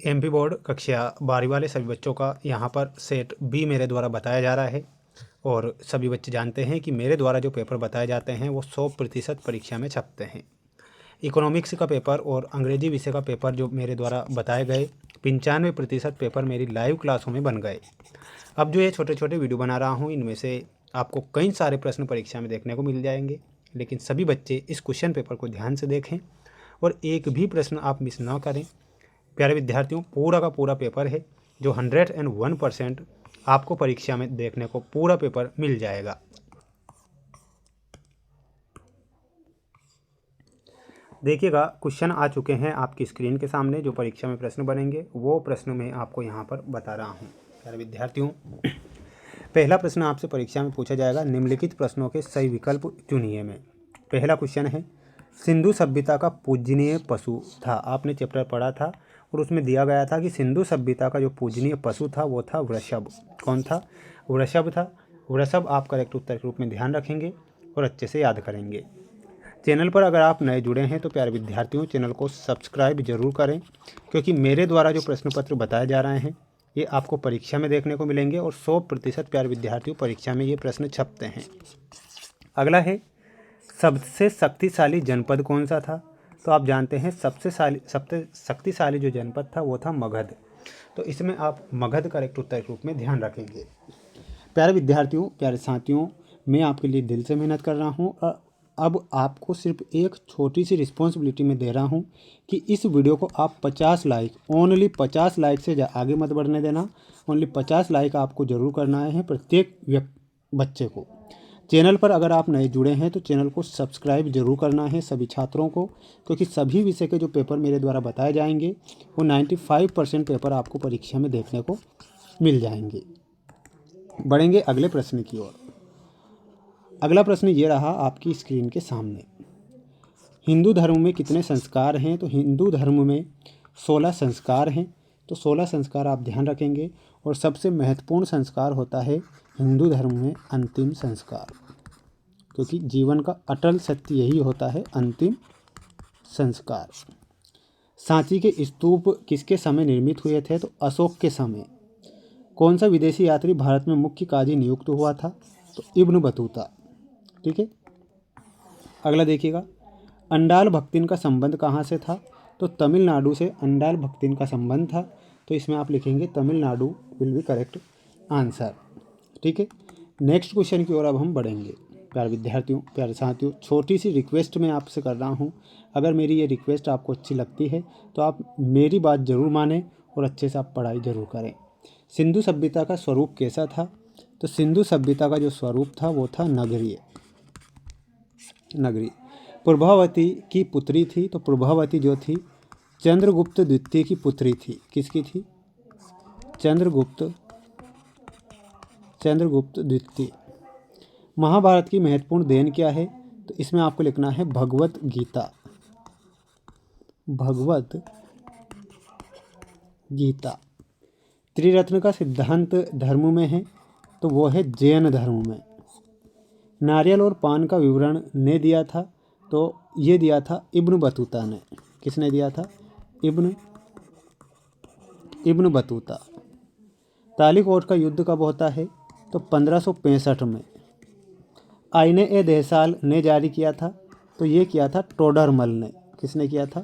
MP board कक्षा 12वीं वाले सभी बच्चों का यहाँ पर सेट बी मेरे द्वारा बताया जा रहा है और सभी बच्चे जानते हैं कि मेरे द्वारा जो पेपर बताए जाते हैं वो 100% परीक्षा में छपते हैं। इकोनॉमिक्स का पेपर और अंग्रेजी विषय का पेपर जो मेरे द्वारा बताए गए 95% पेपर मेरी लाइव क्लासों में बन गए। अब जो ये छोटे छोटे वीडियो बना रहा हूँ इनमें से आपको कई सारे प्रश्न परीक्षा में देखने को मिल जाएंगे, लेकिन सभी बच्चे इस क्वेश्चन पेपर को ध्यान से देखें और एक भी प्रश्न आप मिस ना करें। प्यारे विद्यार्थियों, पूरा का पूरा पेपर है जो 101% आपको परीक्षा में देखने को पूरा पेपर मिल जाएगा। देखिएगा, क्वेश्चन आ चुके हैं आपकी स्क्रीन के सामने। जो परीक्षा में प्रश्न बनेंगे वो प्रश्न मैं आपको यहाँ पर बता रहा हूँ। प्यारे विद्यार्थियों, पहला प्रश्न आपसे परीक्षा में पूछा जाएगा, निम्नलिखित प्रश्नों के सही विकल्प चुनिए में। पहला क्वेश्चन है, सिंधु सभ्यता का पूजनीय पशु था। आपने चैप्टर पढ़ा था और उसमें दिया गया था कि सिंधु सभ्यता का जो पूजनीय पशु था वो था वृषभ। कौन था? वृषभ था। वृषभ आप करेक्ट उत्तर के रूप में ध्यान रखेंगे और अच्छे से याद करेंगे। चैनल पर अगर आप नए जुड़े हैं तो प्यारे विद्यार्थियों चैनल को सब्सक्राइब जरूर करें, क्योंकि मेरे द्वारा जो प्रश्न पत्र बताए जा रहे हैं ये आपको परीक्षा में देखने को मिलेंगे और 100% प्यारे विद्यार्थियों परीक्षा में ये प्रश्न छपते हैं। अगला है, सबसे शक्तिशाली जनपद कौन सा था? तो आप जानते हैं सबसे शक्तिशाली जो जनपद था वो था मगध। तो इसमें आप मगध करेक्ट उत्तर के रूप में ध्यान रखेंगे। प्यारे विद्यार्थियों, प्यारे साथियों, मैं आपके लिए दिल से मेहनत कर रहा हूँ और अब आपको सिर्फ एक छोटी सी रिस्पॉन्सिबिलिटी में दे रहा हूँ कि इस वीडियो को आप 50 लाइक, ओनली 50 लाइक से आगे मत बढ़ने देना। ओनली 50 लाइक आपको ज़रूर करना है प्रत्येक बच्चे को। चैनल पर अगर आप नए जुड़े हैं तो चैनल को सब्सक्राइब जरूर करना है सभी छात्रों को, क्योंकि सभी विषय के जो पेपर मेरे द्वारा बताए जाएंगे वो 95% पेपर आपको परीक्षा में देखने को मिल जाएंगे। बढ़ेंगे अगले प्रश्न की ओर। अगला प्रश्न ये रहा आपकी स्क्रीन के सामने, हिंदू धर्म में कितने संस्कार हैं? तो हिंदू धर्म में 16 संस्कार हैं। तो 16 संस्कार आप ध्यान रखेंगे और सबसे महत्वपूर्ण संस्कार होता है हिंदू धर्म में अंतिम संस्कार, क्योंकि जीवन का अटल सत्य यही होता है अंतिम संस्कार। सांची के स्तूप किसके समय निर्मित हुए थे? तो अशोक के समय। कौन सा विदेशी यात्री भारत में मुख्य काजी नियुक्त हुआ था? तो इब्न बतूता। ठीक है, अगला देखिएगा, अंडाल भक्तिन का संबंध कहाँ से था? तो तमिलनाडु से अंडाल भक्तिन का संबंध था। तो इसमें आप लिखेंगे Tamil Nadu will be correct answer. ठीक है, नेक्स्ट क्वेश्चन की ओर अब हम बढ़ेंगे। प्यारे विद्यार्थियों, प्यारे साथियों, छोटी सी रिक्वेस्ट मैं आपसे कर रहा हूँ। अगर मेरी ये रिक्वेस्ट आपको अच्छी लगती है तो आप मेरी बात ज़रूर मानें और अच्छे से आप पढ़ाई ज़रूर करें। सिंधु सभ्यता का स्वरूप कैसा था? तो सिंधु सभ्यता का जो स्वरूप था वो था नगरीय। प्रभावती की पुत्री थी। तो प्रभावती जो थी चंद्रगुप्त द्वितीय की पुत्री थी। किसकी थी? चंद्रगुप्त द्वितीय। महाभारत की महत्वपूर्ण देन क्या है? तो इसमें आपको लिखना है भगवत गीता। भगवत गीता। त्रिरत्न का सिद्धांत धर्म में है तो वो है जैन धर्म में। नारियल और पान का विवरण ने दिया था? तो ये दिया था इब्न बतूता ने। किसने दिया था? Ibn Battuta. तालिकोट का युद्ध कब होता है? तो 1565 में। आईने ए देहसाल ने जारी किया था? तो ये किया था टोडरमल ने। किसने किया था?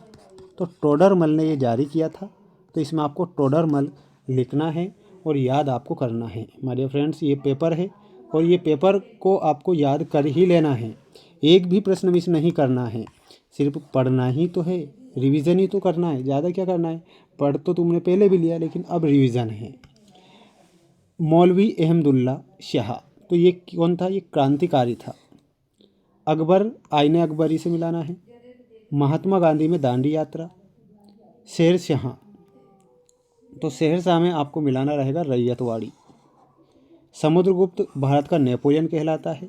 तो टोडरमल ने ये जारी किया था। तो इसमें आपको टोडरमल लिखना है और याद आपको करना है। माय डियर फ्रेंड्स, ये पेपर है और ये पेपर को आपको याद कर ही लेना है। एक भी प्रश्न मिस नहीं करना है। सिर्फ पढ़ना ही तो है, रिवीजन ही तो करना है। ज़्यादा क्या करना है? पढ़ तो तुमने पहले भी लिया, लेकिन अब रिवीजन है। मौलवी अहमदुल्ला शाह, तो ये कौन था? ये क्रांतिकारी था। अकबर, आईने अकबरी से मिलाना है। महात्मा गांधी में दांडी यात्रा। शेरशाह, तो शेरशाह में आपको मिलाना रहेगा रैयतवाड़ी। समुद्रगुप्त भारत का नेपोलियन कहलाता है।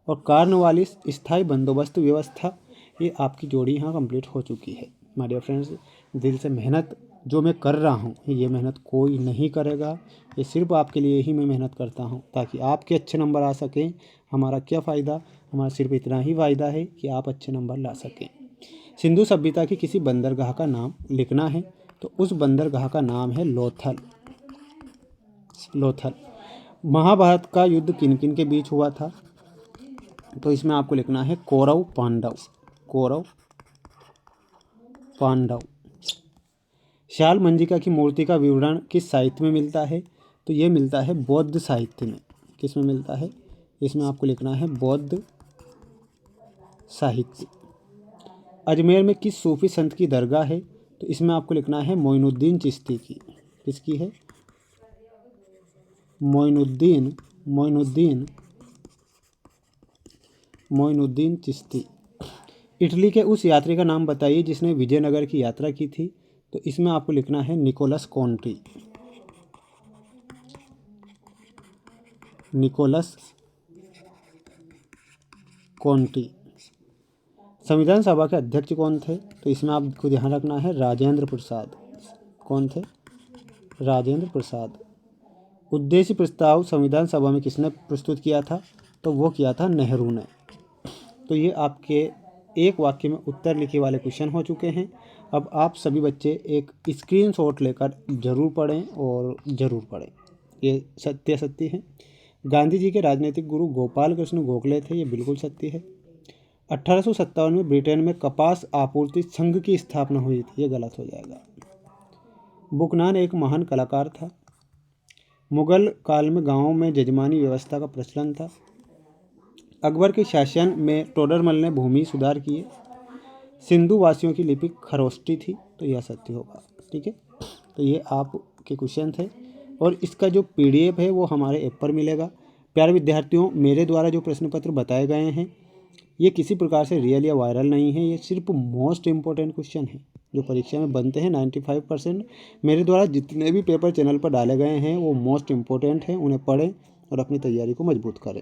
और कार्नवालिस स्थायी बंदोबस्त व्यवस्था, ये आपकी जोड़ी यहाँ कंप्लीट हो चुकी है। माय डियर फ्रेंड्स, दिल से मेहनत जो मैं कर रहा हूँ ये मेहनत कोई नहीं करेगा। ये सिर्फ आपके लिए ही मैं मेहनत करता हूँ ताकि आपके अच्छे नंबर आ सकें। हमारा क्या फ़ायदा? हमारा सिर्फ इतना ही फ़ायदा है कि आप अच्छे नंबर ला सकें। सिंधु सभ्यता की किसी बंदरगाह का नाम लिखना है। तो उस बंदरगाह का नाम है लोथल। लोथल। महाभारत का युद्ध किन किन के बीच हुआ था? तो इसमें आपको लिखना है कौरव पांडव। कौरव पांडव। श्याल मंजिका की मूर्ति का विवरण किस साहित्य में मिलता है? तो ये मिलता है बौद्ध साहित्य में। किस में मिलता है? इसमें आपको लिखना है बौद्ध साहित्य। अजमेर में किस सूफी संत की दरगाह है? तो इसमें आपको लिखना है मोइनुद्दीन चिश्ती की। किसकी है? मोइनुद्दीन चिश्ती। इटली के उस यात्री का नाम बताइए जिसने विजयनगर की यात्रा की थी। तो इसमें आपको लिखना है निकोलस कॉन्टी। निकोलस कॉन्टी। संविधान सभा के अध्यक्ष कौन थे? तो इसमें आपको ध्यान रखना है राजेंद्र प्रसाद। कौन थे? राजेंद्र प्रसाद। उद्देश्य प्रस्ताव संविधान सभा में किसने प्रस्तुत किया था? तो वो किया था नेहरू ने। तो ये आपके एक वाक्य में उत्तर लिखे वाले क्वेश्चन हो चुके हैं। अब आप सभी बच्चे एक स्क्रीनशॉट लेकर जरूर पढ़ें और ज़रूर पढ़ें। ये सत्य है। गांधी जी के राजनीतिक गुरु गोपाल कृष्ण गोखले थे। ये बिल्कुल सत्य है। 1857 में ब्रिटेन में कपास आपूर्ति संघ की स्थापना हुई थी। ये गलत हो जाएगा। बुकनान एक महान कलाकार था। मुगल काल में गांवों में जजमानी व्यवस्था का प्रचलन था। अकबर के शासन में टोडरमल ने भूमि सुधार किए। सिंधु वासियों की लिपि खरोष्टी थी। तो यह सत्य होगा। ठीक है। तो ये आपके क्वेश्चन थे और इसका जो PDF है वो हमारे ऐप पर मिलेगा। प्यारे विद्यार्थियों, मेरे द्वारा जो प्रश्न पत्र बताए गए हैं ये किसी प्रकार से रियल या वायरल नहीं है। ये सिर्फ मोस्ट इम्पोर्टेंट क्वेश्चन है जो परीक्षा में बनते हैं। 95% मेरे द्वारा जितने भी पेपर चैनल पर डाले गए हैं वो मोस्ट इम्पोर्टेंट हैं। उन्हें पढ़ें और अपनी तैयारी को मजबूत करें।